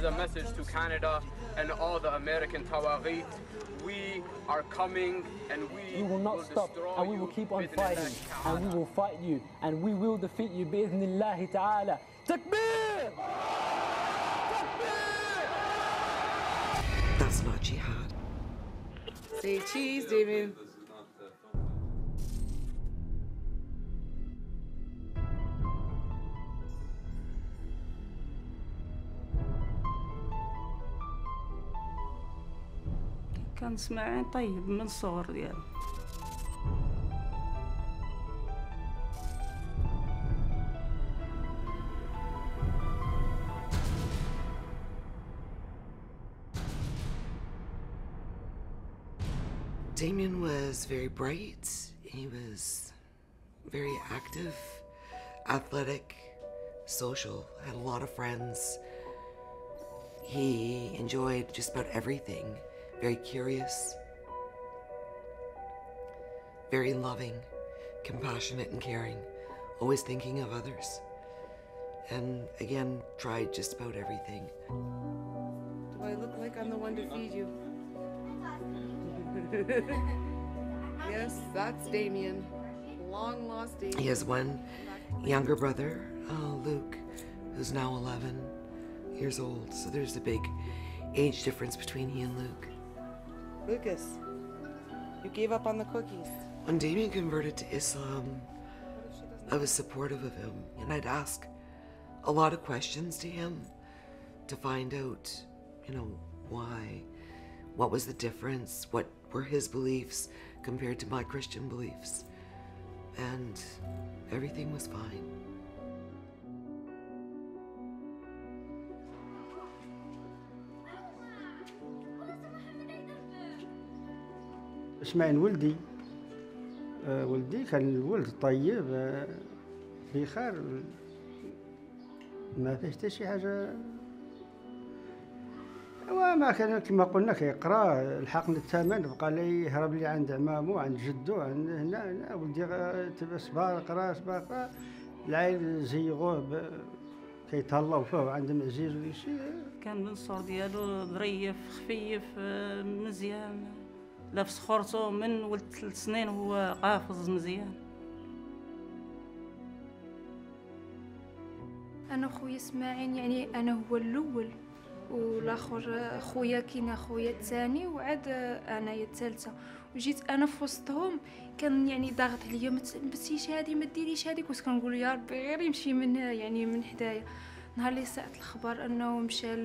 is a message to Canada and all the American tawagheet. We are coming and we will not stop, and we will keep on fighting, and we will fight you, and we will defeat you bi'idhnillahi ta'ala. Takbir! Takbir! That's not jihad. Say cheese, Damien. كان سماعين طيب من الصغر ديالو. Damien was very bright. He was very active, athletic, social, had a lot of friends. He enjoyed just about everything. Very curious, very loving, compassionate and caring, always thinking of others. And again, tried just about everything. Do I look like I'm the one to feed you? Yes, that's Damien. Long lost Damien. He has one younger brother, Luke, who's now 11 years old. So there's a big age difference between he and Luke. Lucas, you gave up on the cookies. When Damien converted to Islam, I was supportive of him, and I'd ask a lot of questions to him to find out, why, what was the difference, what were his beliefs compared to my Christian beliefs, and everything was fine. اسمعين ولدي كان الولد طيب بخير ما فيه حتى شي حاجه وما كان كما قلنا كيقرا الحقنا الثمن بقى لي يهرب لي عند عمامو عند جدو عند هنا ولدي صبار قرا العائل زيغوه كيتهلاو فيه عندهم عزيز وداك الشيء كان من الصور ديالو ظريف خفيف مزيان لابس خورتو من ولد 3 سنين وهو قافز مزيان. انا خويا اسماعيل يعني انا هو الاول والاخر خويا كاين خويا الثاني وعاد انايا الثالثه وجيت انا في وسطهم كان يعني ضاغط عليا ما تلبسيش هذه ما ديريش هذيك كنت كنقول يا ربي غير يمشي من حدايا. نهار اللي ساعه الخبر انه مشى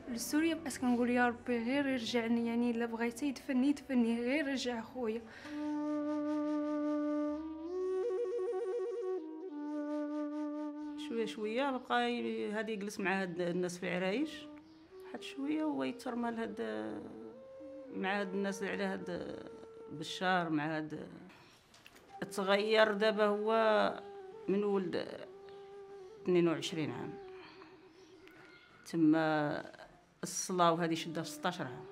لسوريا بقيت كنقول يا ربي غير يرجعني يعني الا بغيتي يدفني غير رجع خويا. شويه بقى هادي يجلس مع هاد الناس في عرايش واحد شويه هو يترمى لهاد مع هاد الناس على هاد بشار مع هاد تغير دابا هو من ولد 22 عام تما الصلاة وهذه شدها في 16 عام.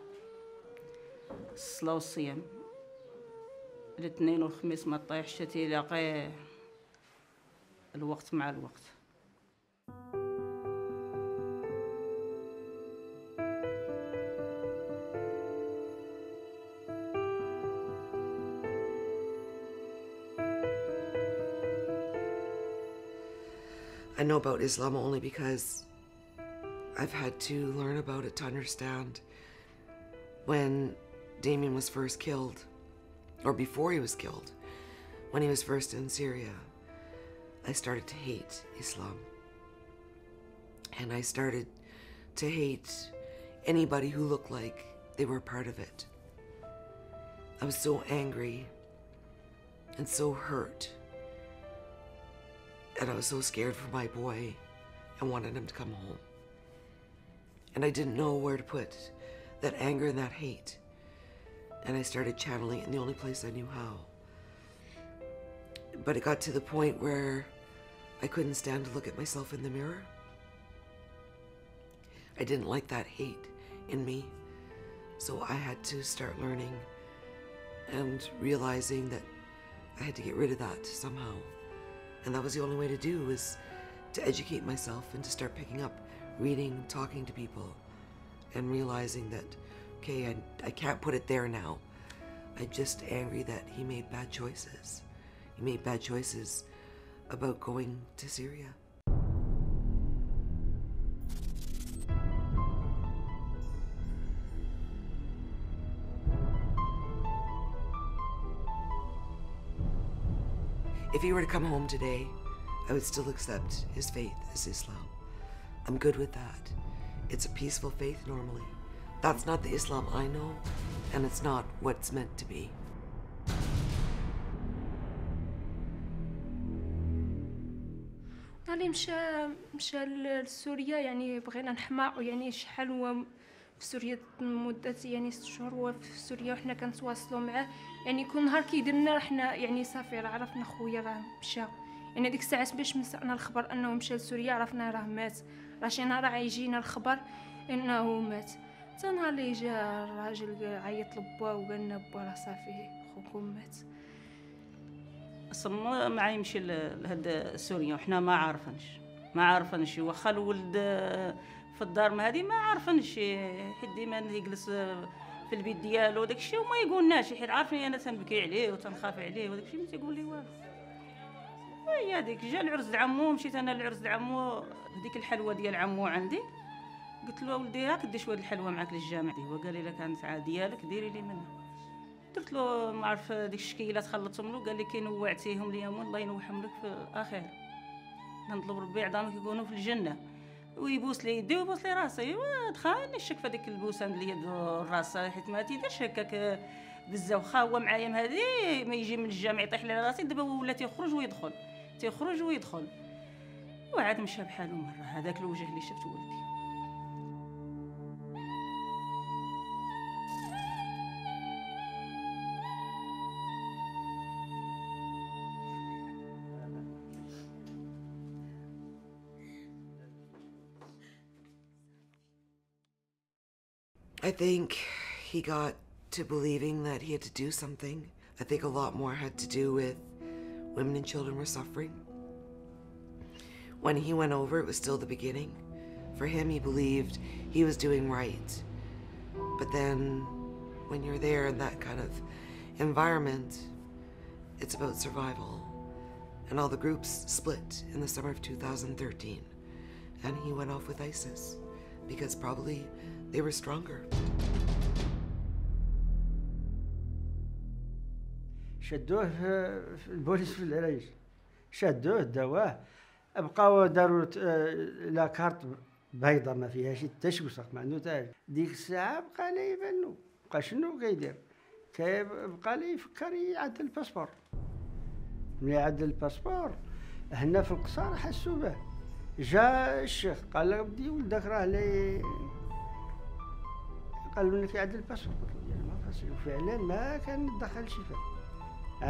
الصلاة والصيام الاثنين والخميس ما طيحش تيلاقيه الوقت مع الوقت. I know about Islam only because I've had to learn about it to understand. When Damien was first killed, or before he was killed, when he was first in Syria, I started to hate Islam. And I started to hate anybody who looked like they were part of it. I was so angry and so hurt. And I was so scared for my boy and wanted him to come home. And I didn't know where to put that anger and that hate. And I started channeling it in the only place I knew how. But it got to the point where I couldn't stand to look at myself in the mirror. I didn't like that hate in me. So I had to start learning and realizing that I had to get rid of that somehow. And that was the only way to do, was to educate myself and to start picking up reading, talking to people, and realizing that, okay, I can't put it there now. I'm just angry that he made bad choices. He made bad choices about going to Syria. If he were to come home today, I would still accept his faith as Islam. I'm good with that. It's a peaceful faith normally. That's not the Islam I know, and it's not what's meant to be. نهار مشى لسوريا، يعني بغينا نحماقو، يعني شحال هو في سوريا مدة يعني 6 شهور هو في سوريا، وحنا كنتواصلوا معاه. يعني كل نهار كيدير لنا حنا يعني صافي راه عرفنا خويا راه مشى. يعني ديك الساعات باش مسكنا الخبر انه مشى لسوريا عرفنا راه مات، راه شي نهار غيجينا الخبر انه مات. حتى نهار اللي جا الراجل عيط لبا وقال لنا با راه صافي خوكم مات. اصلا ما يمشي لهاد سوريا وحنا ما عارفينش واخا الولد في الدار ما هذه ما عارفينش، حيت ديما يجلس في البيت ديالو داكشي وما يقولناش، حيت عارفين انا تنبكي عليه وتنخاف عليه وداكشي ما تيقول لي والو. هي هذيك جا العرس د عمو، مشيت انا للعرس د عمو، هذيك الحلوه ديال عمو عندي، قلت له ولدي هاك دي شويه الحلوه معاك للجامع. هو قال لي الا كانت عاد ديالك ديري لي منها. درت له ما عرف ديك الشكيلات خلطتهم له، قال لي كي نوعتيهم ليا الله ينوحهم لك في الاخير، نطلب ربي عظامك يكونوا في الجنه. ويبوس لي يدي ويبوس لي راسي، ودخلني الشك في هذيك البوسان اللي يد الراس، حيت ما تيديرش هكاك بزاف. واخا هو معايا من هذه ما يجي من الجامع يطيح لي راسي، دابا ولا تيخرج ويدخل وعاد مشى بحاله مره. هذاك الوجه اللي شفت ولدي. I think he got to believing that he had to do something. I think a lot more had to do with women and children were suffering. When he went over, it was still the beginning. For him, he believed he was doing right. But then when you're there in that kind of environment, it's about survival. And all the groups split in the summer of 2013. And he went off with ISIS because probably they were stronger. شدوه في البوليس في العرايش، شدوه داواه، بقاو داروا لا كارت بيضة ما فيهاش حتى شي وسخ، ما عنده حتى. ديك الساعة بقى لي يبانو، بقى شنو كيدير؟ بقى لي يفكر يعدل الباسبور. ملي عدل الباسبور هنا في القصر حسوا به. جا الشيخ قال له بدي ولدك راه لي، قالوا لك يعدل الباسبور. قلت له ما فاش، وفعلا ما كان ندخل شي فيه.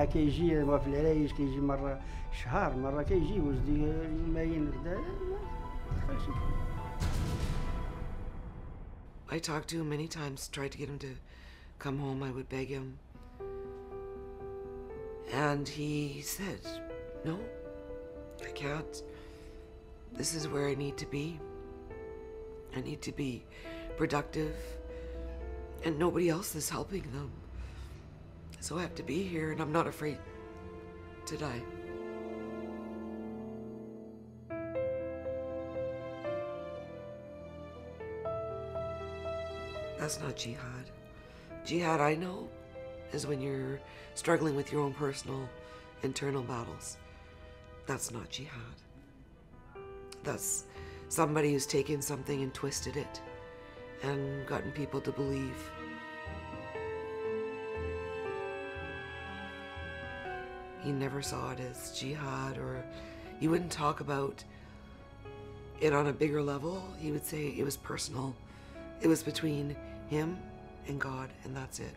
كيجي هو في العرايش، كيجي مره شهر، مره كيجي وجدي يومين وكذا، ما دخلش فيه. I talked to him many times, tried to get him to come home. I would beg him. And he said, no, I can't. This is where I need to be. I need to be productive. And nobody else is helping them. So I have to be here, and I'm not afraid to die. That's not jihad. Jihad, I know, is when you're struggling with your own personal, internal battles. That's not jihad. That's somebody who's taken something and twisted it and gotten people to believe. He never saw it as jihad, or he wouldn't talk about it on a bigger level. He would say it was personal. It was between him and God, and that's it.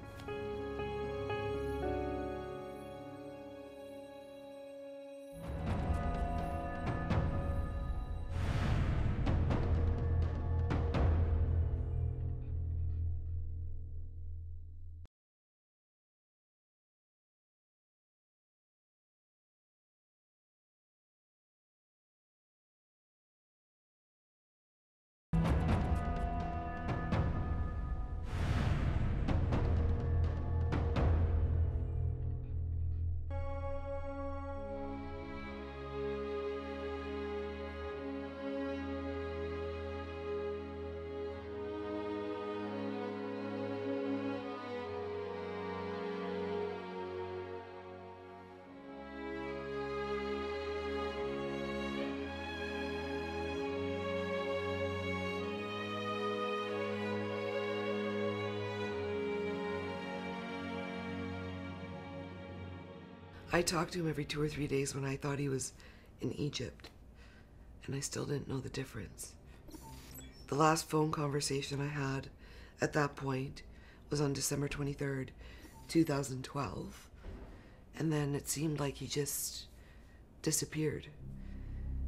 I talked to him every 2 or 3 days when I thought he was in Egypt, and I still didn't know the difference. The last phone conversation I had at that point was on December 23rd, 2012, and then it seemed like he just disappeared.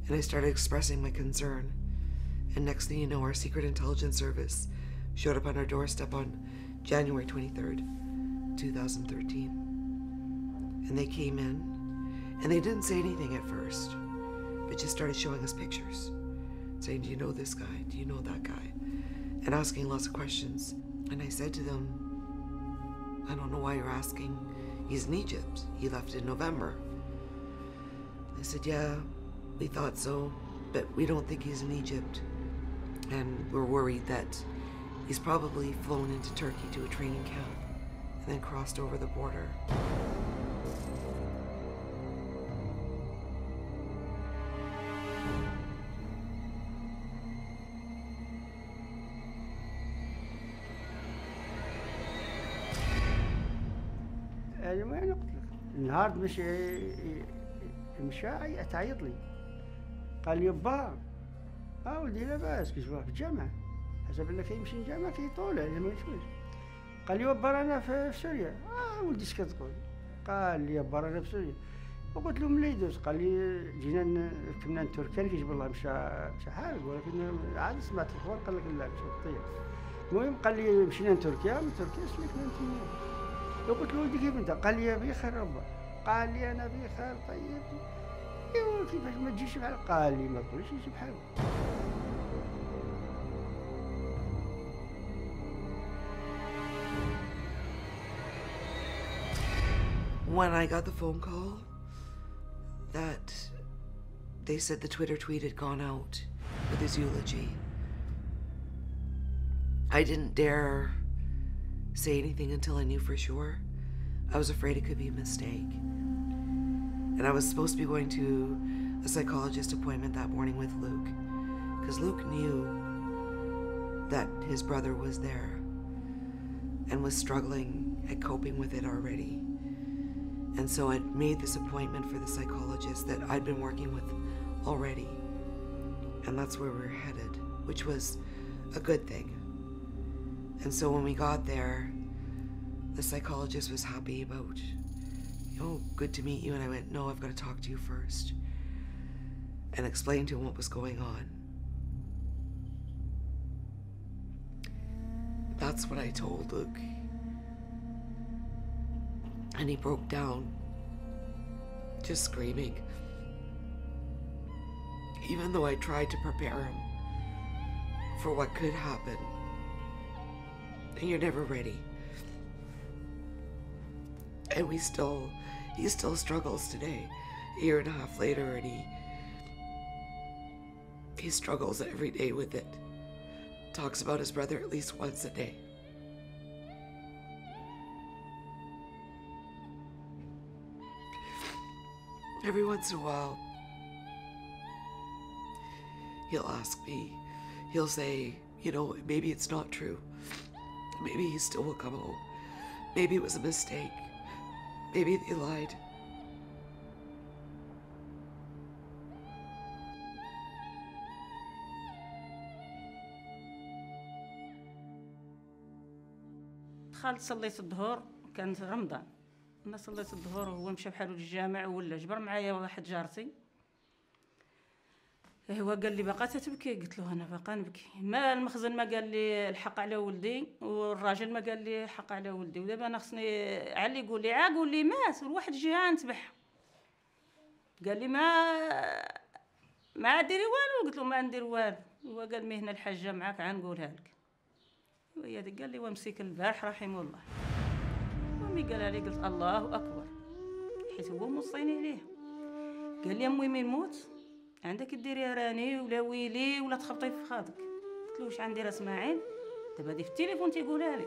And I started expressing my concern, and next thing you know, our secret intelligence service showed up on our doorstep on January 23rd, 2013. And they came in, and they didn't say anything at first, but just started showing us pictures, saying, do you know this guy? Do you know that guy? And asking lots of questions. And I said to them, I don't know why you're asking. He's in Egypt. He left in November. They said, yeah, we thought so, but we don't think he's in Egypt. And we're worried that he's probably flown into Turkey to a training camp and then crossed over the border. يعني ما قلت لك النهار مشى تعيط لي قال لي با ولدي لاباس كيجبر في الجامعة حسب انه كيمشي للجامعة كيطول عليه ما يشوفش قال لي با انا في سوريا ولدي اش كتقول قال لي با انا في سوريا وقلت له ملي يدوز قال لي جينا ركبنا لتركيا كيجبر الله مشى حارق ولكن عاد سمعت الاخبار قال لك لا مشى بالطيار المهم قال لي مشينا لتركيا من تركيا سلكنا نتمنى قلت له ولدي كيف انت؟ قال لي بخير ربا قال لي انا بخير طيب ايوا كيفاش ما تجيش بحال قال لي ما تقوليش يجي بحال When I got the phone call that they said the Twitter tweet had gone out with his eulogy, I didn't dare say anything until I knew for sure. I was afraid it could be a mistake. And I was supposed to be going to a psychologist appointment that morning with Luke, because Luke knew that his brother was there and was struggling at coping with it already. And so I'd made this appointment for the psychologist that I'd been working with already. And that's where we were headed, which was a good thing. And so when we got there, the psychologist was happy about, good to meet you. And I went, no, I've got to talk to you first. And explained to him what was going on. That's what I told Luke. And he broke down, just screaming. Even though I tried to prepare him for what could happen. And you're never ready. And he still struggles today, a year and a half later, and he struggles every day with it. Talks about his brother at least once a day. Every once in a while, he'll ask me, he'll say, maybe it's not true. Maybe he still will come home. Maybe it was a mistake. Maybe they lied. دخلت صليت الظهر كان رمضان انا صليت الظهر وهو مشى بحالو للجامع ولا جبر معايا واحد جارتي هو قال لي باقا تتبكي قلت له انا باقا نبكي ما المخزن ما قال لي الحق على ولدي والراجل ما قال لي الحق على ولدي ودابا انا خصني علي يقول لي قول لي مات وواحد الجهه نتبح قال لي ما ديري والو قلت له ما ندير والو هو قال مي هنا الحاجه معاك غنقولها لك وهي قال لي ومسيك البارح رحمه الله امي قالها لي قلت الله اكبر حيت هو موصيني عليه قال لي امي من نموت عندك ديريها راني ولا ويلي ولا تخبطي في خاطك قلت له واش عندي راه اسماعيل دابا هادي في التليفون تيقولها لي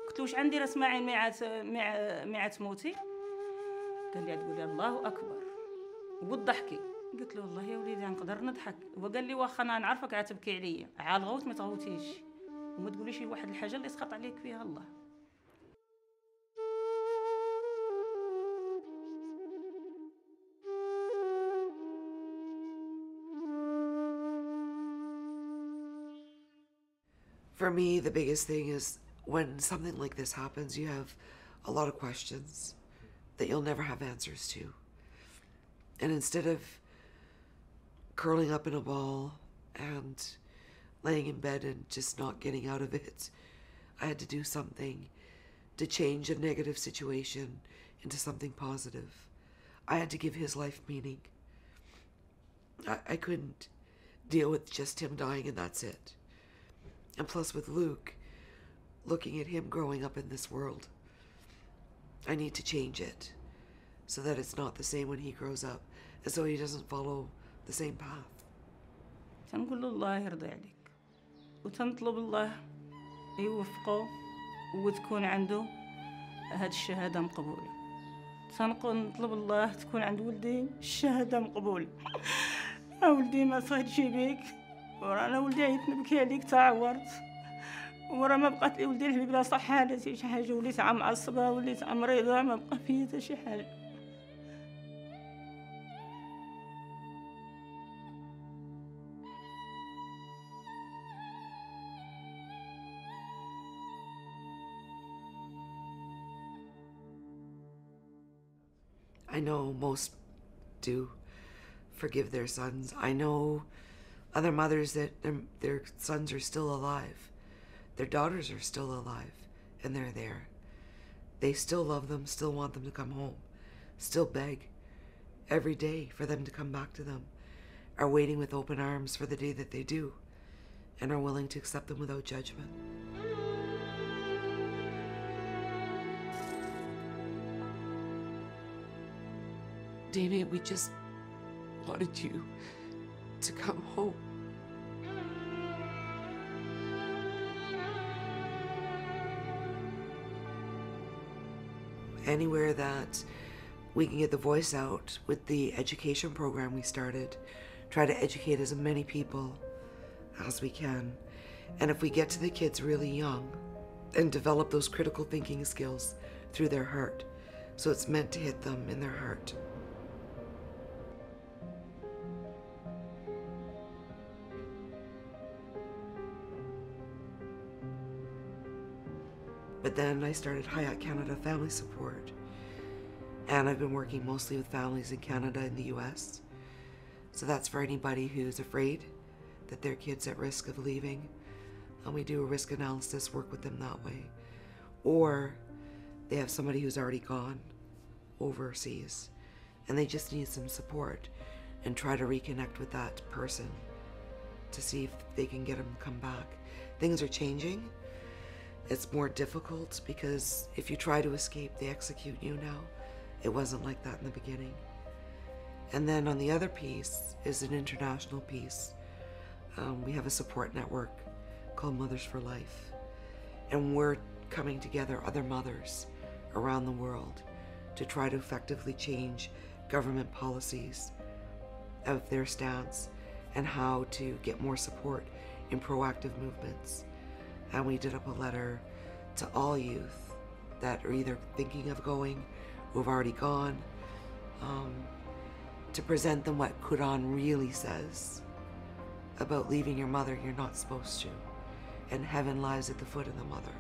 قلت له واش عندي راه اسماعيل مع تموتي قال لي تقولي الله اكبر وضحكي قلت له والله يا وليدي نقدر نضحك هو قال لي واخا انا نعرفك عتبكي عليا عا الغوت ما تغوتيش وما تقوليش واحد الحاجه اللي سقط عليك فيها الله For me, the biggest thing is when something like this happens, you have a lot of questions that you'll never have answers to. And instead of curling up in a ball and laying in bed and just not getting out of it, I had to do something to change a negative situation into something positive. I had to give his life meaning. I couldn't deal with just him dying and that's it. And plus with Luke, looking at him growing up in this world, I need to change it so that it's not the same when he grows up, and so he doesn't follow the same path. تنقول له الله يرضي عليك وتنطلب الله يوفقه وتكون عنده هاد الشهادة مقبولة. تنطلب الله تكون عند ولدي الشهادة مقبولة. ولدي ما صهدش بيك ورانا ولدي عيط نبكي عليك تعورت ورا ما بقات لي ولدي الحبيب لا صحة لا شي حاجة وليت عام معصبة وليت عام مريضة ما بقى فيا حتى شي حاجة. I know most do forgive their sons. I know other mothers that their sons are still alive. Their daughters are still alive, and they're there. They still love them, still want them to come home, still beg every day for them to come back to them, are waiting with open arms for the day that they do, and are willing to accept them without judgment. Damien, we just wanted you to come home. Anywhere that we can get the voice out with the education program we started, try to educate as many people as we can. And if we get to the kids really young and develop those critical thinking skills through their heart, so it's meant to hit them in their heart. But then I started Hayat Canada Family Support, and I've been working mostly with families in Canada and the US. So that's for anybody who's afraid that their kid's at risk of leaving, and we do a risk analysis, work with them that way. Or they have somebody who's already gone overseas, and they just need some support, and try to reconnect with that person to see if they can get them to come back. Things are changing. It's more difficult because if you try to escape, they execute you now. It wasn't like that in the beginning. And then on the other piece is an international piece. We have a support network called Mothers for Life. And we're coming together, other mothers around the world, to try to effectively change government policies of their stance and how to get more support in proactive movements. And we did up a letter to all youth that are either thinking of going, who have already gone, to present them what Quran really says about leaving your mother. You're not supposed to, and heaven lies at the foot of the mother,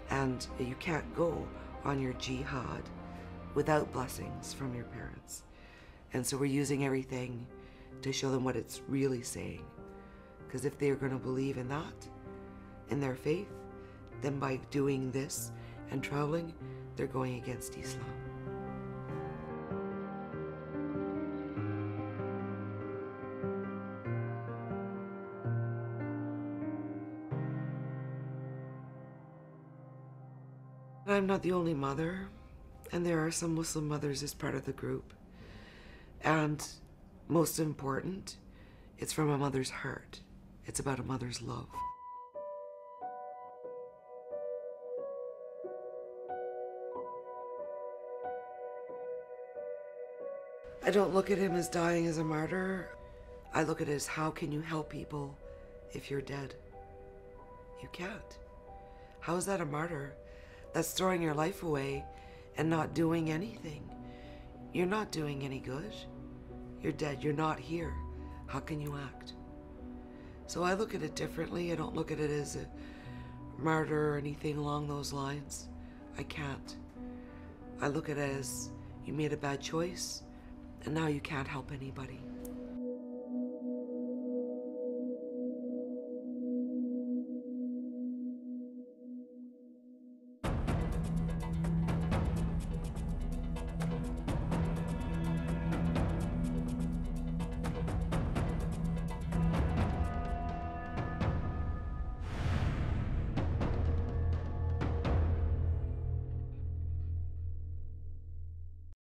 and you can't go on your jihad without blessings from your parents. And so we're using everything to show them what it's really saying, because if they're going to believe in that, in their faith, then by doing this and traveling, they're going against Islam. I'm not the only mother, and there are some Muslim mothers as part of the group. And most important, it's from a mother's heart. It's about a mother's love. I don't look at him as dying as a martyr. I look at it as, how can you help people if you're dead? You can't. How is that a martyr? That's throwing your life away and not doing anything. You're not doing any good. You're dead. You're not here. How can you act? So I look at it differently. I don't look at it as a murder or anything along those lines. I can't. I look at it as you made a bad choice and now you can't help anybody.